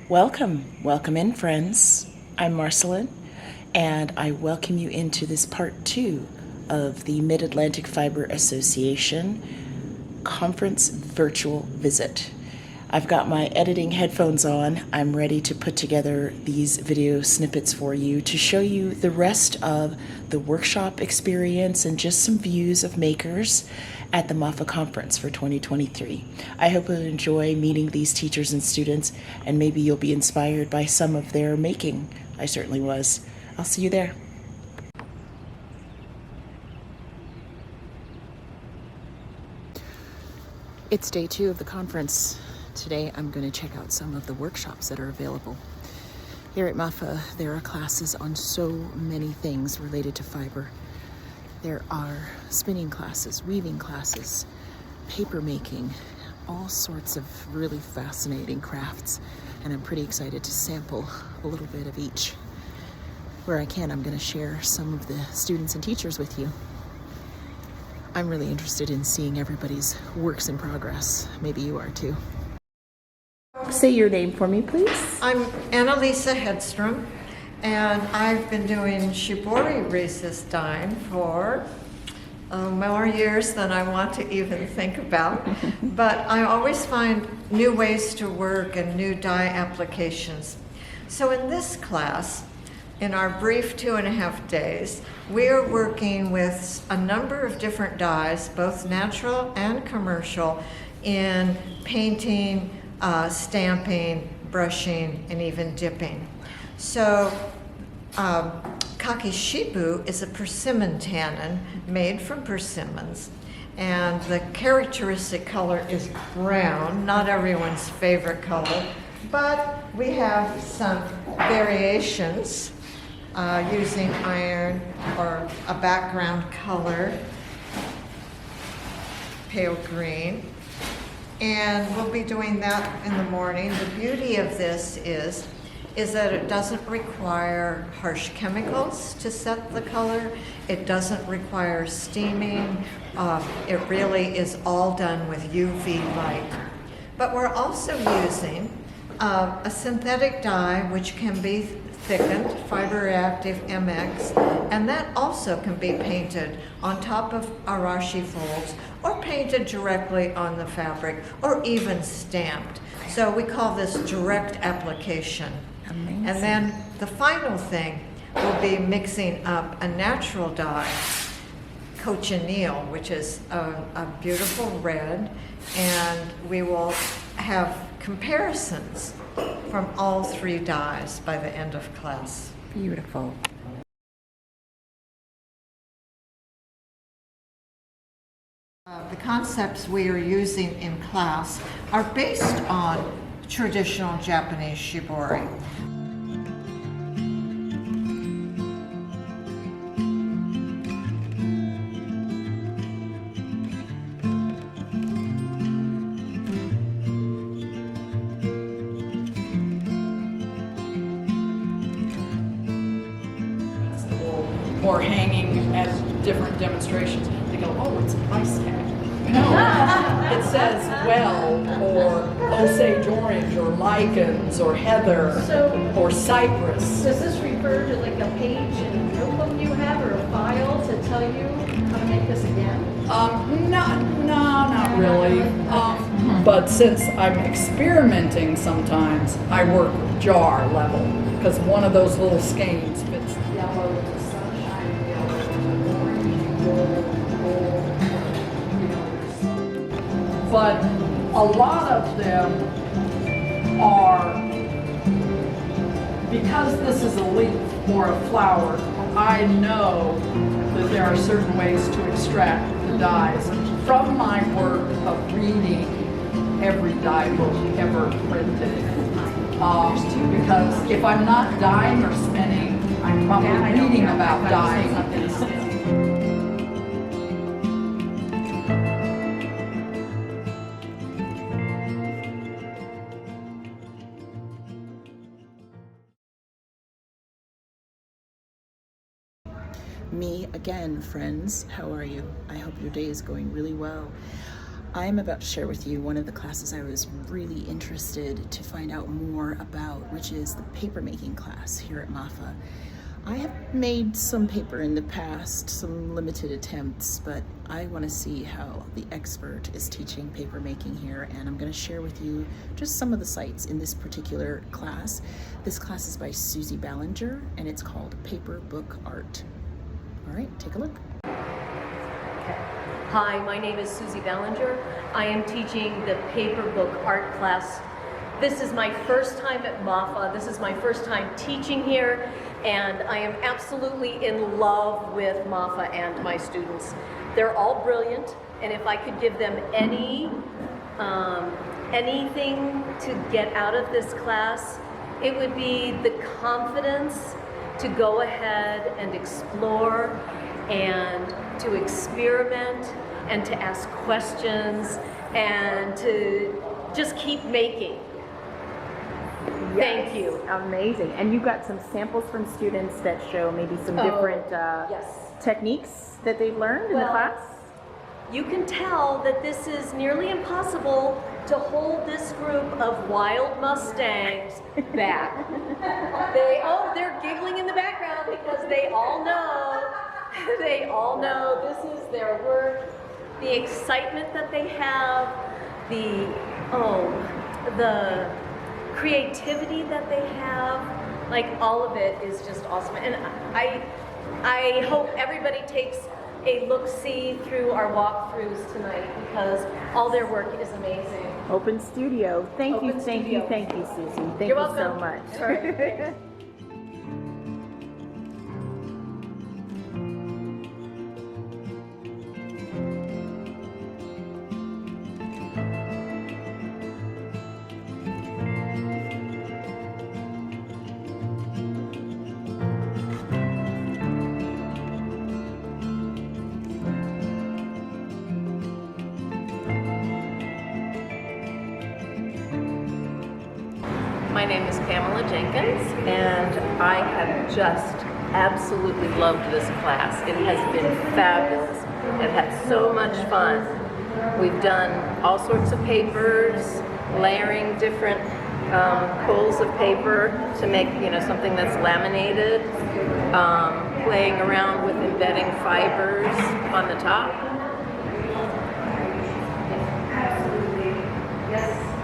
Welcome in, friends. I'm Marceline, and I welcome you into this part 2 of the Mid-Atlantic Fiber Association Conference Virtual Visit. I've got my editing headphones on. I'm ready to put together these video snippets for you to show you the rest of the workshop experience and just some views of makers at the MAFA conference for 2023. I hope you'll enjoy meeting these teachers and students, and maybe you'll be inspired by some of their making. I certainly was. I'll see you there. It's day 2 of the conference. Today I'm going to check out some of the workshops that are available. Here at MAFA, there are classes on so many things related to fiber. There are spinning classes, weaving classes, paper making, all sorts of really fascinating crafts, and I'm pretty excited to sample a little bit of each. Where I can, I'm going to share some of the students and teachers with you. I'm really interested in seeing everybody's works in progress. Maybe you are too. Say your name for me, please. I'm Annalisa Hedstrom, and I've been doing Shibori resist dyeing for more years than I want to even think about. But I always find new ways to work and new dye applications. So in this class, in our brief 2.5 days, we are working with a number of different dyes, both natural and commercial, in painting, stamping, brushing, and even dipping. So Kakishibu is a persimmon tannin made from persimmons, and the characteristic color is brown, not everyone's favorite color, but we have some variations using iron or a background color, pale green. And we'll be doing that in the morning. The beauty of this is that it doesn't require harsh chemicals to set the color. It doesn't require steaming. It really is all done with UV light. But we're also using a synthetic dye which can be thickened, Fiber Reactive MX, and that also can be painted on top of arashi folds or painted directly on the fabric or even stamped. So we call this direct application. Amazing. And then the final thing will be mixing up a natural dye, cochineal, which is a beautiful red, and we will have comparisons from all 3 dyes by the end of class. Beautiful. The concepts we are using in class are based on traditional Japanese shibori. Or hanging at different demonstrations. They go, oh, it's a price tag. No, it says well, or Osage orange, or lichens, or heather, or cypress. Does this refer to like a page in a notebook you have or a file to tell you how to make this again? Not really. But since I'm experimenting sometimes, I work jar level, because one of those little skeins fits yellow to sunshine yellow to orange, gold, but a lot of them are, because this is a leaf or a flower, I know that there are certain ways to extract the dyes from my work of reading every dye book ever printed. Because if I'm not dyeing or spinning, I'm probably reading about dyeing instead. Me again, friends. How are you? I hope your day is going really well. I'm about to share with you one of the classes I was really interested to find out more about, which is the paper making class here at MAFA. I have made some paper in the past, some limited attempts, but I want to see how the expert is teaching paper making here, and I'm going to share with you just some of the sites in this particular class. This class is by Susie Ballinger, and it's called Paper Book Art. All right, take a look. Hi, my name is Susie Ballinger. I am teaching the paper book art class. This is my first time at MAFA. This is my first time teaching here, and I am absolutely in love with MAFA and my students. They're all brilliant, and if I could give them anything to get out of this class, it would be the confidence to go ahead and explore and to experiment and to ask questions and to just keep making. Yes. Thank you. Amazing. And you got some samples from students that show maybe some different yes. techniques that they've learned in the Well, class? You can tell that this is nearly impossible to hold this group of wild Mustangs back. They're giggling in the background because they all know this is their work, the excitement that they have, the creativity that they have, like all of it is just awesome. And I hope everybody takes a look-see through our walkthroughs tonight because all their work is amazing. Open Studio. Thank you, Open Susie. Studio. Thank you, You're you welcome. so much. All right. My name is Pamela Jenkins, and I have just absolutely loved this class. It has been fabulous. I've had so much fun. We've done all sorts of papers, layering different pulls of paper to make, something that's laminated, playing around with embedding fibers on the top.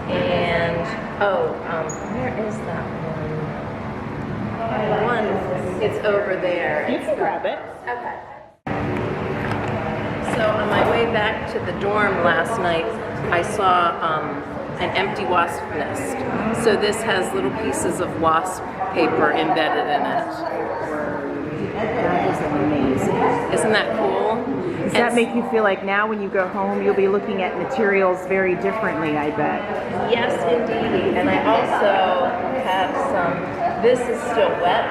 And where is that one? It's over there. You can grab it. Okay. So on my way back to the dorm last night, I saw an empty wasp nest. So this has little pieces of wasp paper embedded in it. That is amazing. Isn't that cool? Does that make you feel like now when you go home, you'll be looking at materials very differently, I bet? Yes, indeed. And I also have some, this is still wet,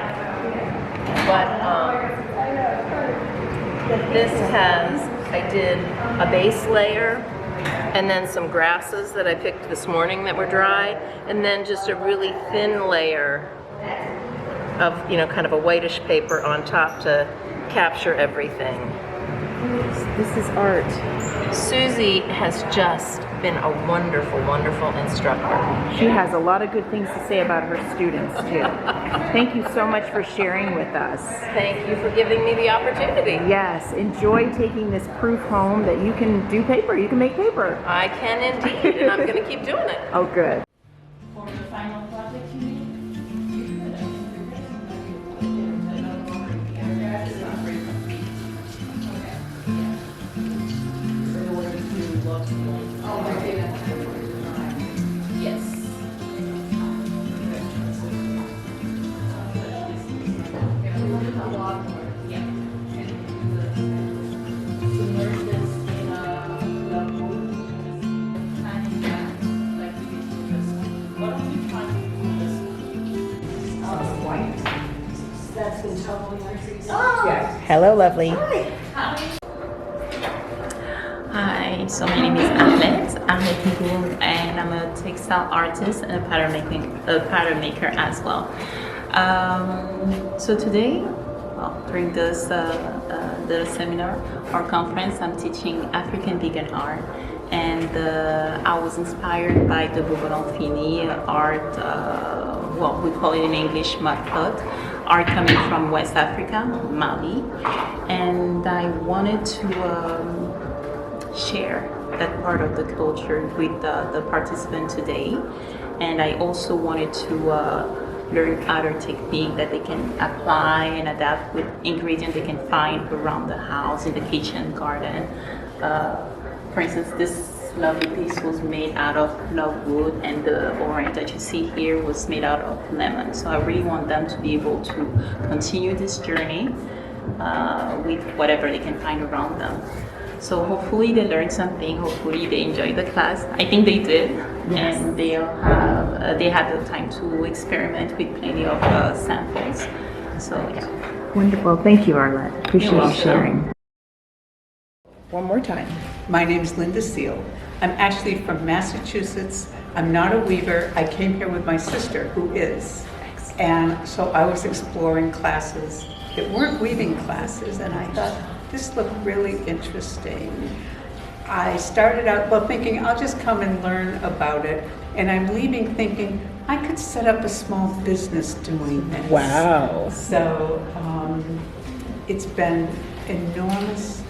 but this has, I did a base layer and then some grasses that I picked this morning that were dry, and then just a really thin layer of, kind of a whitish paper on top to capture everything. This is art. Susie has just been a wonderful, wonderful instructor. She has a lot of good things to say about her students, too. Thank you so much for sharing with us. Thank you for giving me the opportunity. Yes, enjoy taking this proof home that you can do paper, you can make paper. I can indeed, and I'm going to keep doing it. Oh, good. For the final project, you mean? Hello, lovely. Hi, so my name is Ahmed Ahmed, and I'm a textile artist and a pattern maker as well. So today, during this the seminar or conference, I'm teaching African vegan art, and I was inspired by the Bougainville art, well, we call it in English mud pot, art coming from West Africa, Mali, and I wanted to share that part of the culture with the participant today. And I also wanted to learn other technique that they can apply and adapt with ingredients they can find around the house, in the kitchen, garden. For instance, this lovely piece was made out of logwood, and the orange that you see here was made out of lemon. So I really want them to be able to continue this journey with whatever they can find around them. So hopefully they learned something, hopefully they enjoyed the class. I think they did, yes. And they had the time to experiment with plenty of samples. So yeah. Wonderful. Thank you, Arlette. Appreciate you sharing. One more time. My name is Linda Seal. I'm actually from Massachusetts. I'm not a weaver. I came here with my sister, who is. And so I was exploring classes that weren't weaving classes, and I thought, this looked really interesting. I started out thinking, I'll just come and learn about it. And I'm leaving thinking, I could set up a small business doing this. Wow. So it's been enormous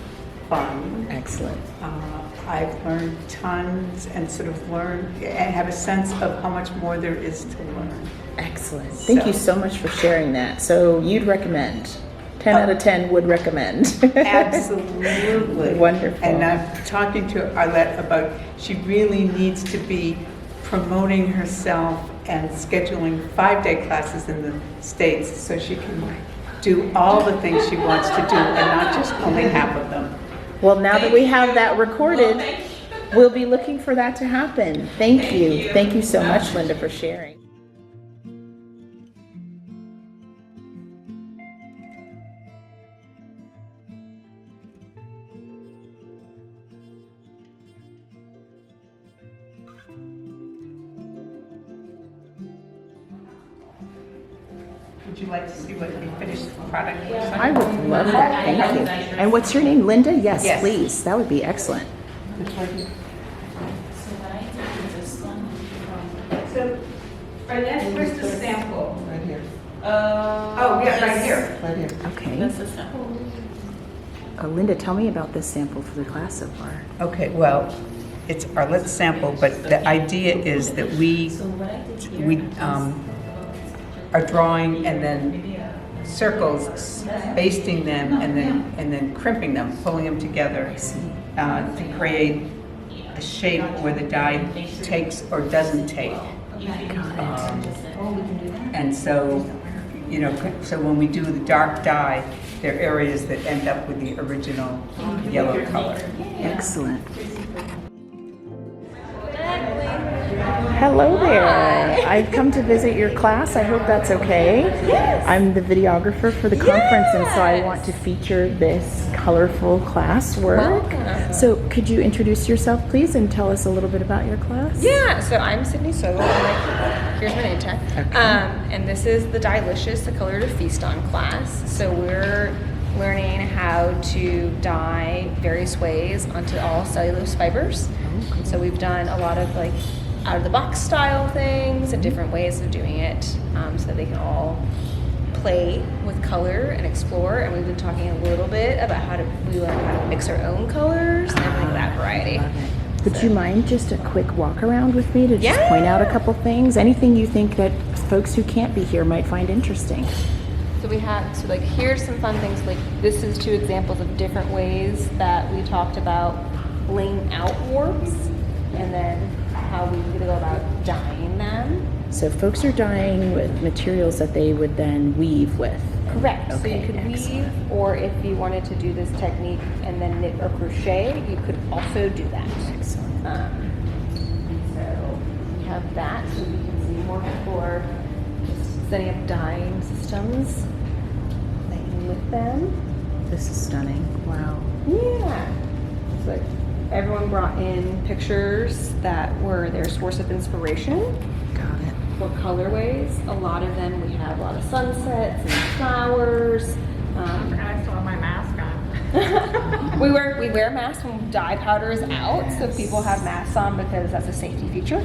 fun. Excellent. I've learned tons and sort of have a sense of how much more there is to learn. Excellent. Thank you so much for sharing that. So you'd recommend? 10 out of 10 would recommend. Absolutely. Wonderful. And I'm talking to Arlette about she really needs to be promoting herself and scheduling 5-day classes in the States so she can do all the things she wants to do and not just only half of them. Well, now that we have that recorded, we'll be looking for that to happen. Thank you. Thank you so much, Linda, for sharing. Would you like to see what the finished product looks like? I would love that. Thank you. And what's your name, Linda? Yes, Yes. please. That would be excellent. So, where's the sample? Right here. Oh, yeah, right here. Right here. Okay. That's the sample. Linda, tell me about this sample for the class so far. Okay, well, it's Arlette's sample, but the idea is that we are drawing and then circles, basting them, and then crimping them, pulling them together to create a shape where the dye takes or doesn't take. And so, so when we do the dark dye, there are areas that end up with the original yellow color. Excellent. Hello there. I've come to visit your class. I hope that's okay. Yes. I'm the videographer for the conference, and so I want to feature this colorful class work. Welcome. So could you introduce yourself, please, and tell us a little bit about your class? Yeah, so I'm Sydney Sobel. Here's my name tag. Okay. And this is the Dylicious, the Color to Feast On class. So we're learning how to dye various ways onto all cellulose fibers. Oh, cool. So we've done a lot of out of the box style things and different ways of doing it so that they can all play with color and explore. And we've been talking a little bit about how to mix our own colors and everything of that variety. Would you mind just a quick walk around with me to just point out a couple things? Anything you think that folks who can't be here might find interesting? So we have, here's some fun things. This is 2 examples of different ways that we talked about laying out warps, and then how we could go about dyeing them. So folks are dyeing with materials that they would then weave with. Correct. Okay, so you could weave, or if you wanted to do this technique and then knit or crochet, you could also do that. Excellent. So we have that, so we can see more for just setting up dyeing systems, playing with them. This is stunning. Wow. Yeah. So everyone brought in pictures that were their source of inspiration. Got it. For colorways. A lot of them, we have a lot of sunsets and flowers. I still have my mask on. We wear masks when dye powder is out, so people have masks on because that's a safety feature.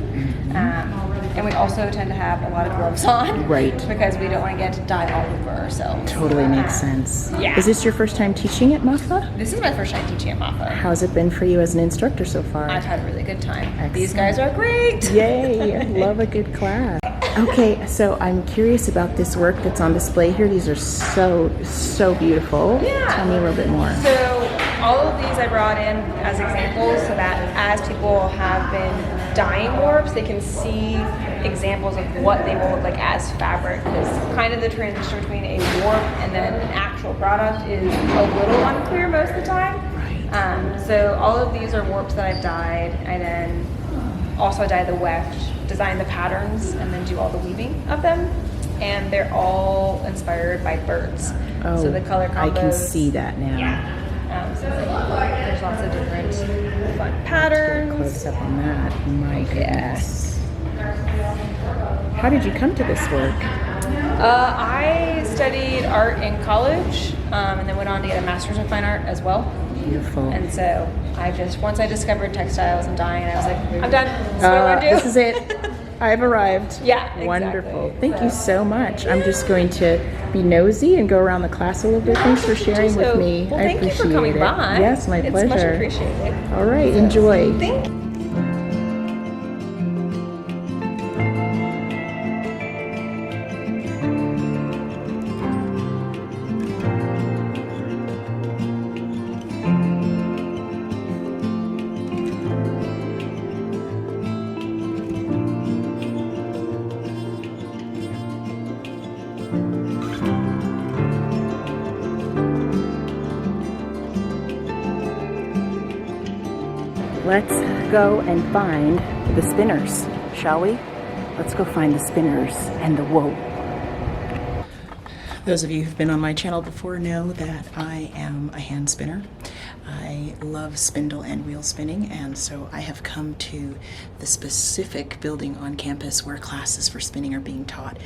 And we also tend to have a lot of gloves on, Right. Because we don't want to get dye all over ourselves. Totally makes sense. Yeah. Is this your first time teaching at MAFA? This is my first time teaching at MAFA. How's it been for you as an instructor so far? I've had a really good time. Excellent. These guys are great. Yay, love a good class. Okay, so I'm curious about this work that's on display here. These are so beautiful. Yeah. Tell me a little bit more. So all of these I brought in as examples so that as people have been dyeing warps, they can see examples of what they will look like as fabric. Because kind of the transition between a warp and then an actual product is a little unclear most of the time. So all of these are warps that I've dyed. I then also dye the weft, design the patterns, and then do all the weaving of them. And they're all inspired by birds. Oh, So the color combos. I can see that now. Yeah. So there's lots of different fun patterns. Close up on that. My goodness. How did you come to this work? I studied art in college, and then went on to get a master's in fine art as well. Beautiful. And so once I discovered textiles and dyeing, I was like, I'm done. This is what I want to do. This is it. I've arrived. Yeah, exactly. Wonderful. Thank you so much. I'm just going to be nosy and go around the class a little bit. Thanks for sharing with me. Well, I thank you appreciate for coming it. by. Yes, my pleasure. It's much appreciated. All right, enjoy. Thank you. Let's go and find the spinners, shall we? Let's go find the spinners and the wool. Those of you who've been on my channel before know that I am a hand spinner. I love spindle and wheel spinning, and so I have come to the specific building on campus where classes for spinning are being taught.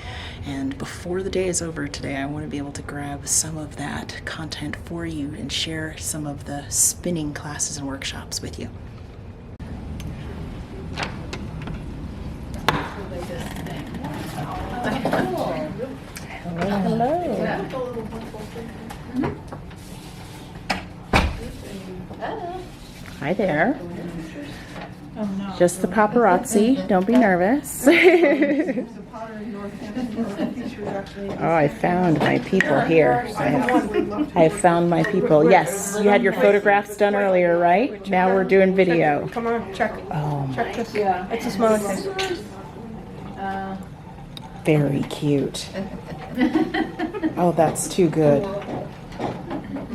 And before the day is over today, I want to be able to grab some of that content for you and share some of the spinning classes and workshops with you. Hello. Hi there. Oh, no. Just the paparazzi. Don't be nervous. Oh, I found my people here. I have found my people. Yes, you had your photographs done earlier, right? Now we're doing video. Come on, check. Oh my, Check this. Yeah. It's a small thing. very cute. Oh, that's too good.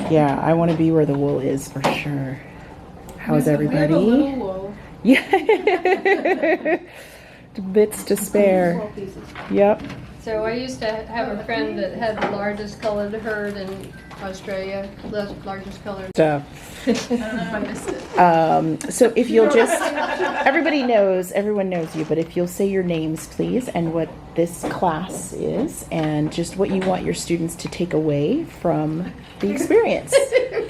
Yeah, I want to be where the wool is for sure. How's everybody? Yeah. Bits to spare. Yep. So I used to have a friend that had the largest colored herd in Australia, the largest colored. Stuff. I don't know if I missed it. So if you'll just, everyone knows you, but if you'll say your names, please, and what this class is, and just what you want your students to take away from the experience.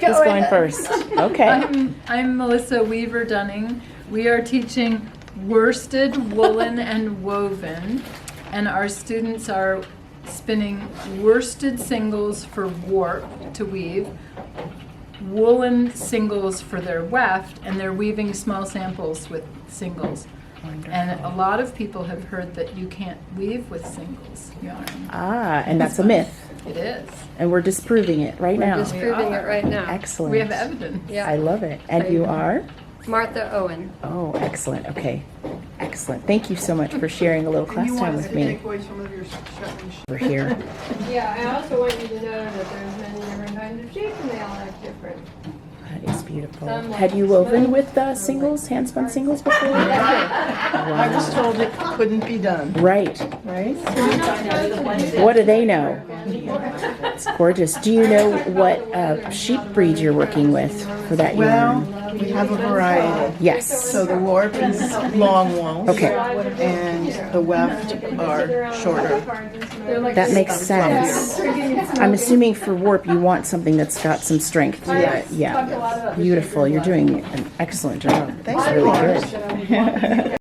Who's going first? Okay. I'm Melissa Weaver Dunning. We are teaching worsted, woolen, and woven, and our students are spinning worsted singles for warp to weave, woolen singles for their weft, and they're weaving small samples with singles. Wonderful. And a lot of people have heard that you can't weave with singles yarn. Ah, and that's a myth. It is. And we're disproving it right now. We're disproving it right now. Excellent. We have evidence. Yeah. I love it. And you are? Martha Owen. Oh, excellent. Okay. Excellent. Thank you so much for sharing a little class time with me. We're here. Yeah, I also want you to know that there's many different kinds of sheep and they all act different. That is beautiful. Some Had you woven with singles, hand-spun singles before? I was told it couldn't be done. Right. Right? What do they know? It's gorgeous. Do you know what sheep breed you're working with for that yarn? Well, We have a variety. Yes. So the warp is long walls. Okay. And the weft are shorter. That makes sense. I'm assuming for warp you want something that's got some strength to it. Yeah. Beautiful. You're doing an excellent job. Thanks. It's really good.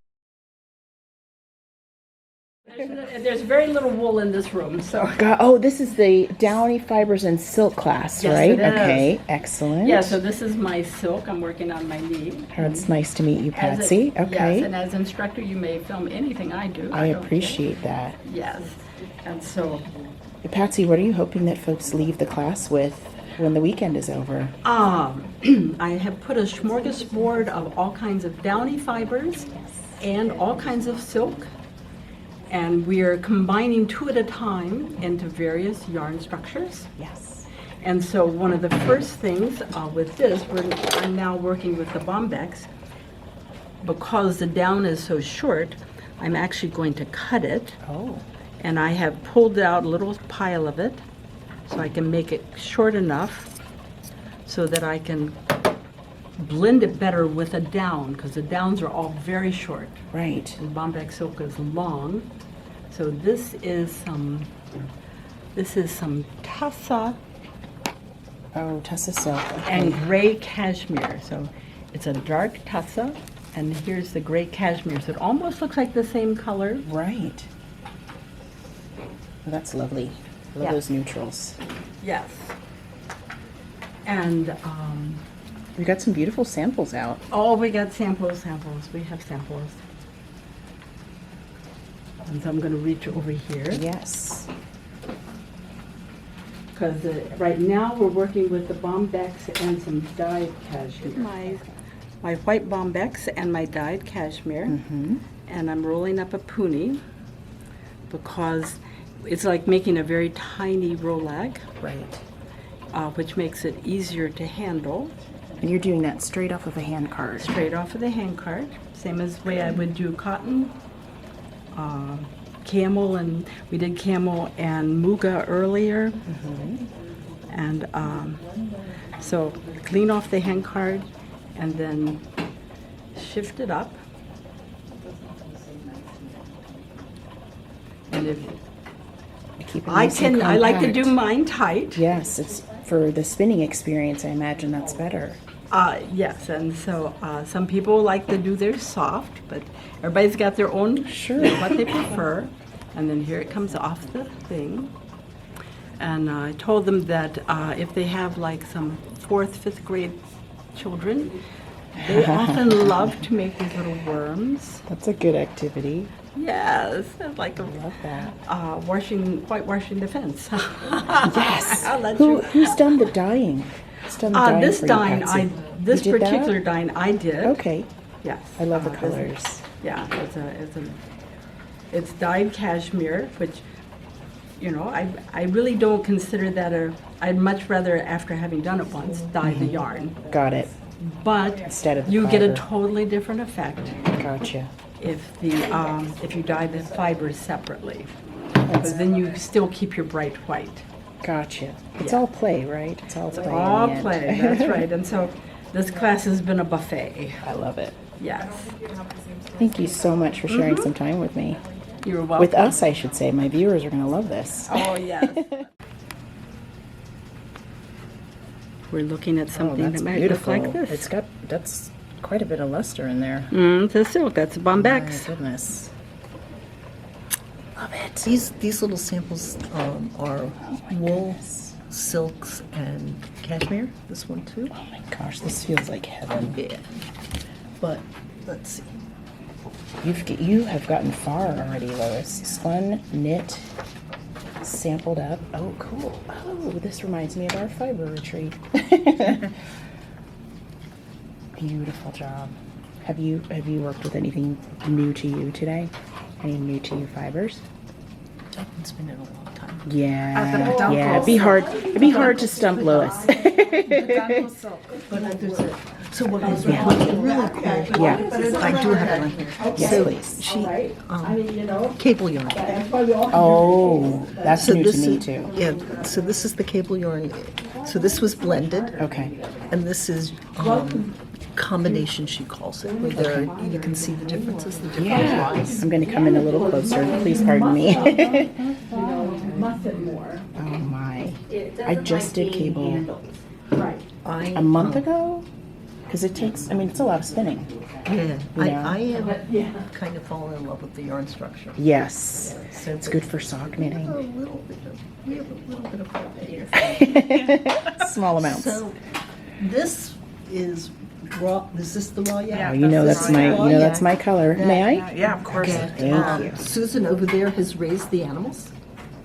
There's very little wool in this room, so. Oh, this is the downy fibers and silk class, Yes, right? it is. Okay, excellent. Yeah, so this is my silk. I'm working on my knee. It's nice to meet you, As Patsy. a- Okay. Yes, and as instructor, you may film anything I do. I don't appreciate that. care. Yes, and so Patsy, what are you hoping that folks leave the class with when the weekend is over? I have put a smorgasbord of all kinds of downy fibers and all kinds of silk. And we are combining 2 at a time into various yarn structures. Yes. And so one of the first things with this, I'm now working with the bombex. Because the down is so short, I'm actually going to cut it. Oh. And I have pulled out a little pile of it so I can make it short enough so that I can blend it better with a down, because the downs are all very short. Right. And bombex silk is long. So this is some tussa Oh, tussa silk. and gray cashmere. So it's a dark tussa, and here's the gray cashmere. So it almost looks like the same color. Right. Well, that's lovely. Love Yeah. those neutrals. Yes. And We got some beautiful samples out. oh, we got samples. We have samples. And so I'm going to reach over here. Yes. Because right now we're working with the bombex and some dyed cashmere. My white bombex and my dyed cashmere. And I'm rolling up a puni because it's like making a very tiny rolag. Right. Which makes it easier to handle. And you're doing that straight off of a hand card. Straight off of the hand card. Same as the way I would do cotton. Camel, and we did camel and muga earlier. And so clean off the hand card and then shift it up. And if Keep it nice and I like to do compact. mine tight. Yes, it's for the spinning experience. I imagine that's better. Yes, and so some people like to do theirs soft, but everybody's got their own what they prefer. And then here it comes off the thing. And I told them that if they have like some 4th, 5th grade children, they often love to make these little worms. That's a good activity. Yes, it's like Love that. whitewashing the fence. Yes. I'll let you. Who's done the dyeing? Who's done the dyeing This for you, dyeing, Patsy? this You did that? particular dyeing I did. Okay. Yes. I love the this- colors. Yeah, it's dyed cashmere, which, you know, I really don't consider that I'd much rather, after having done it once, dye the yarn. Got it. But Instead of the you get a fiber. totally different effect Gotcha. if you dye the fibers separately. Because then you still keep your bright white. Gotcha. It's Yeah. all play, right? It's all play. in the All end. play, that's right. And so this class has been a buffet. I love it. Yes. Thank you so much for sharing some time with me. You're welcome. With us, I should say. My viewers are going to love this. Oh, yes. We're looking at something that might look like this. That's quite a bit of luster in there. It's a silk. That's a bombex. My goodness. Love it. These little samples are wool, silks, and cashmere. This one too. Oh my gosh, this feels like heaven. Yeah. But let's see. You have gotten far already, Lois. Spun, knit, sampled up. Oh, cool. Oh, this reminds me of our fiber retreat. Beautiful job. Have you worked with anything new to you today? Any new to you fibers? It's been in a long time. Yeah, it'd be hard. It'd be hard to stump Lois. But there's a, so what is really cool? Yeah. I do have one here. Yes, So please. she cable yarn. Oh, that's So new to this me is, too. Yeah. So this is the cable yarn. So this was blended. Okay. And this is combination, she calls it, where there, you can see the differences, the different Yeah. flies. I'm going to come in a little closer. Please pardon me. Muffin more. Oh my. I just did cable I, a month ago? Because it takes, I mean, it's a lot of spinning. Yeah, Yeah. I am kind of falling in love with the yarn structure. Yes. So It's good for sock knitting. a little bit of, we have a little bit of hope here. Small amounts. So this is raw. Is this the raw yak? Oh, you know that's my, raw you know that's yak my color. May I? Yeah, of course. that, Thank you. Susan over there has raised the animals.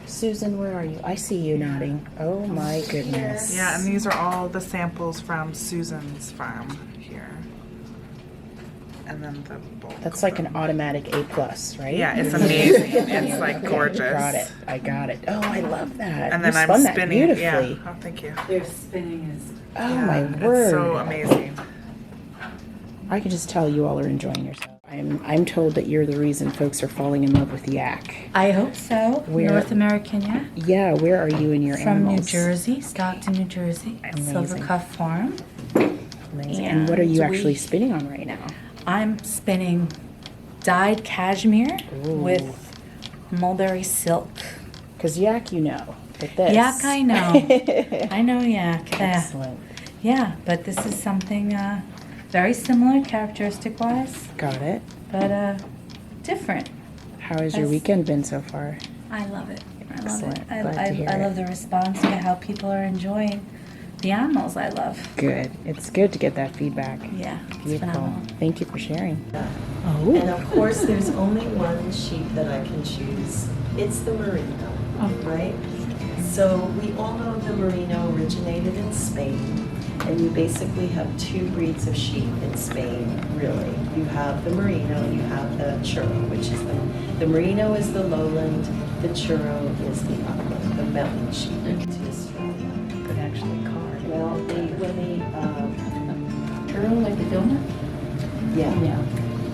Susan, where are you? I see you nodding. Oh my goodness. Yeah, and these are all the samples from Susan's farm here. And then the bulk. That's like an automatic A+, right? Yeah, it's amazing. It's like Okay, gorgeous. Got it. I got it. Oh, I love that. And You then I'm spun that spinning. Yeah. beautifully. Oh, thank you. Their spinning is. Oh Yeah, my it's word. so amazing. I can just tell you all are enjoying yourself. I'm told that you're the reason folks are falling in love with yak. I hope so. Where- North American yak. Yeah, where are you and your From animals? New Jersey, Stockton, New Jersey. Silver Cuff Farm. Amazing. And what are you And actually spinning on right now? I'm spinning dyed cashmere Ooh. with mulberry silk. Because yak, you know. But this. Yak, I know. I know yak. Excellent. Yeah, but this is something very similar characteristic-wise, Got it. but different. How has your That's- weekend been so far? I love it. I love Excellent. it. Glad to hear I it. love the response to how people are enjoying the animals I love. Good. It's good to get that feedback. Yeah, it's Beautiful. phenomenal. Thank you for sharing. Oh. And of course, there's only one sheep that I can choose. It's the merino, right? So we all know the merino originated in Spain, and you basically have two breeds of sheep in Spain, really. You have the merino and you have the churro, which is the merino is the lowland, the churro is the upland, the mountain sheep to Australia. Could actually carve. Well, when they Churro like the donut? yeah.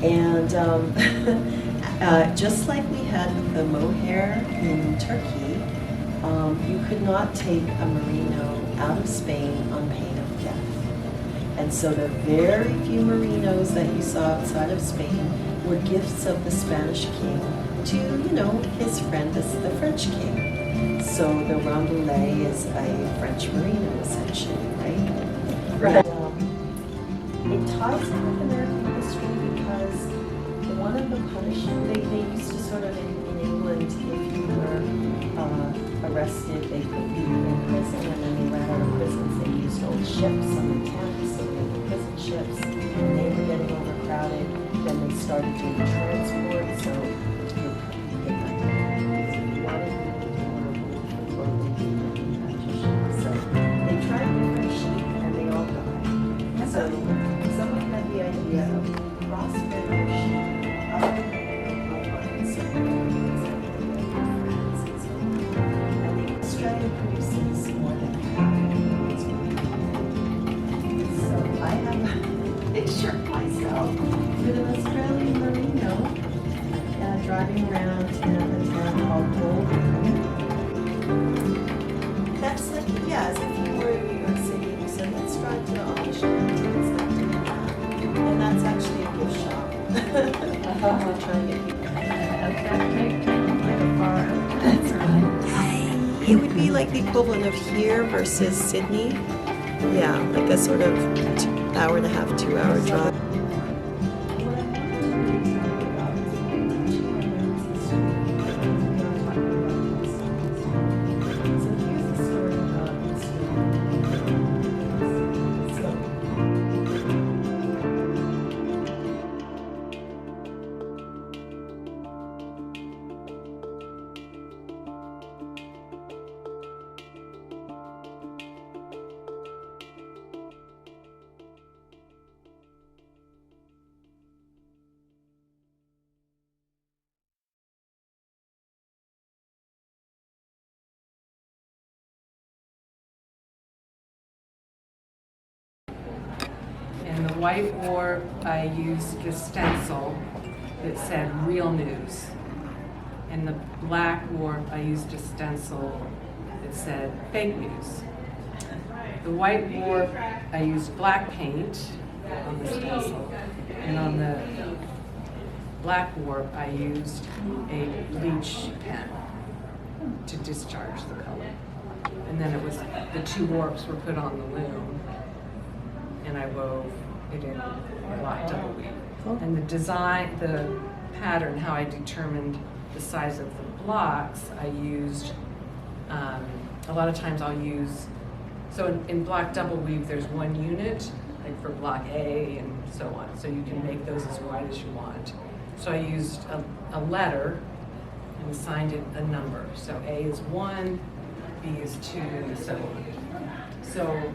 And just like we had the mohair in Turkey, you could not take a merino out of Spain on pain of death. And so the very few merinos that you saw outside of Spain were gifts of the Spanish king to, his friend, the French king. So the rambouillet is a French merino, essentially, right? But, it ties in with American history because one of the punishments, they used to sort of, in England, if you were arrested, they put you in prison, and then they ran out of prisons. They used old ships on the Thames, so they were prison ships, and they were getting overcrowded. Then they started doing transport, so they tried different sheep, and they all died. So someone had the idea of crossbred their sheep up the Australia produces more than half of the world's merino. So I have a picture of myself with an Australian merino driving around in a town called Goulburn. That's like, as if you were in New York City and you said, let's drive to the Amish mountains, let's do that. And that's actually a gift shop. We're trying to get people. That's right. It would be like the equivalent of here versus Sydney. Yeah, like a sort of hour and a half, 2 hour drive. In the white war, I used a stencil that said real news. In the black war, I used a stencil that said fake news. The white war, I used black paint, on the stencil. And on the black warp, I used a bleach pen to discharge the color. And then it was, the two warps were put on the loom, and I wove it in black double weave. And the design, the pattern, how I determined the size of the blocks, I used, a lot of times I'll use, so in black double weave, there's one unit, like for block A and so on. So you can make those as wide as you want. So I used a letter and assigned it a number. So A is 1, B is 2, and so on. So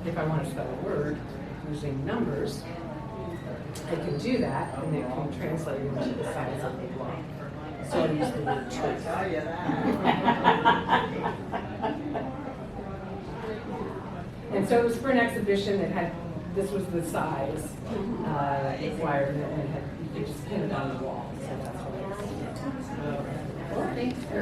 if I want to spell a word using numbers, I can do that, and it can translate into the size of the block. So I use the word truth. And so it was for an exhibition that had, this was the size required, and it had, you could just pin it on the wall. So that's what I did. Thanks for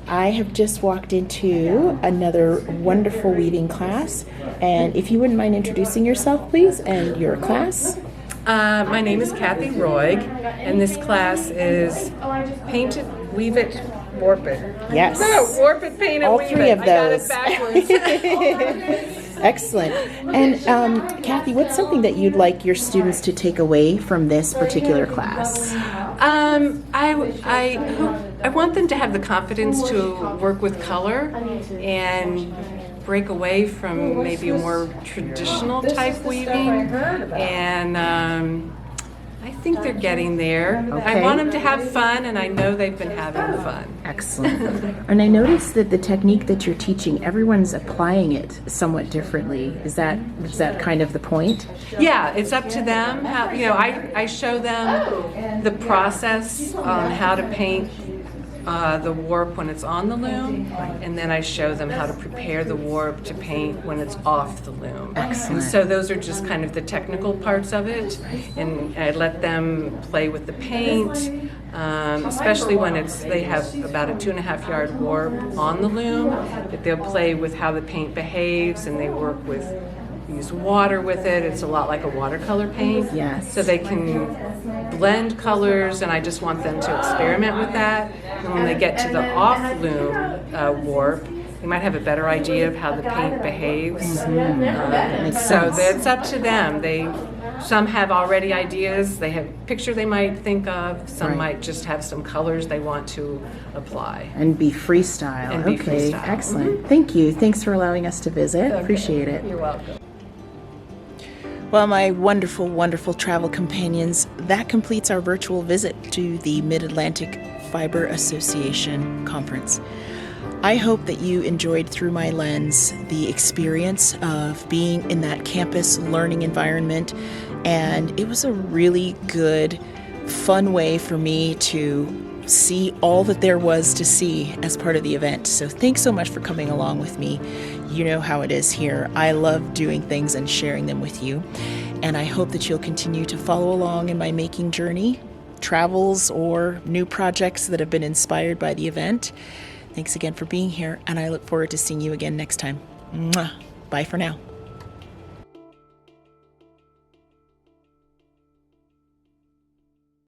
I have just walked into another wonderful weaving class, and if you wouldn't mind introducing yourself, please, and your class. My name is Kathy Roig, and this class is Paint It, Weave It, Warp It. Yes. No, Warp It, Paint It, All Weave three It. of those. I got it backwards. Excellent. And Kathy, what's something that you'd like your students to take away from this particular class? I want them to have the confidence to work with color and break away from maybe a more traditional type weaving. And I think they're getting there. Okay. I want them to have fun, and I know they've been having fun. Excellent. And I noticed that the technique that you're teaching, everyone's applying it somewhat differently. Is that kind of the point? Yeah, it's up to them. How, I show them the process on how to paint the warp when it's on the loom, and then I show them how to prepare the warp to paint when it's off the loom. Excellent. And so those are just kind of the technical parts of it, and I let them play with the paint, especially when they have about a 2.5 yard warp on the loom, that they'll play with how the paint behaves, and they work with, use water with it. It's a lot like a watercolor paint. Yes. So they can blend colors, and I just want them to experiment with that. And when they get to the off-loom warp, they might have a better idea of how the paint behaves. So it's up to them. Some have already ideas. They have a picture they might think of. Some might just have some colors they want to apply. And be freestyle. And be okay, freestyle. Excellent. Thank you. Thanks for allowing us to visit. Appreciate it. You're welcome. Well, my wonderful, wonderful travel companions, that completes our virtual visit to the Mid-Atlantic Fiber Association Conference. I hope that you enjoyed through my lens the experience of being in that campus learning environment, and it was a really good, fun way for me to see all that there was to see as part of the event. So thanks so much for coming along with me. You know how it is here. I love doing things and sharing them with you, and I hope that you'll continue to follow along in my making journey, travels, or new projects that have been inspired by the event. Thanks again for being here, and I look forward to seeing you again next time. Mwah. Bye for now.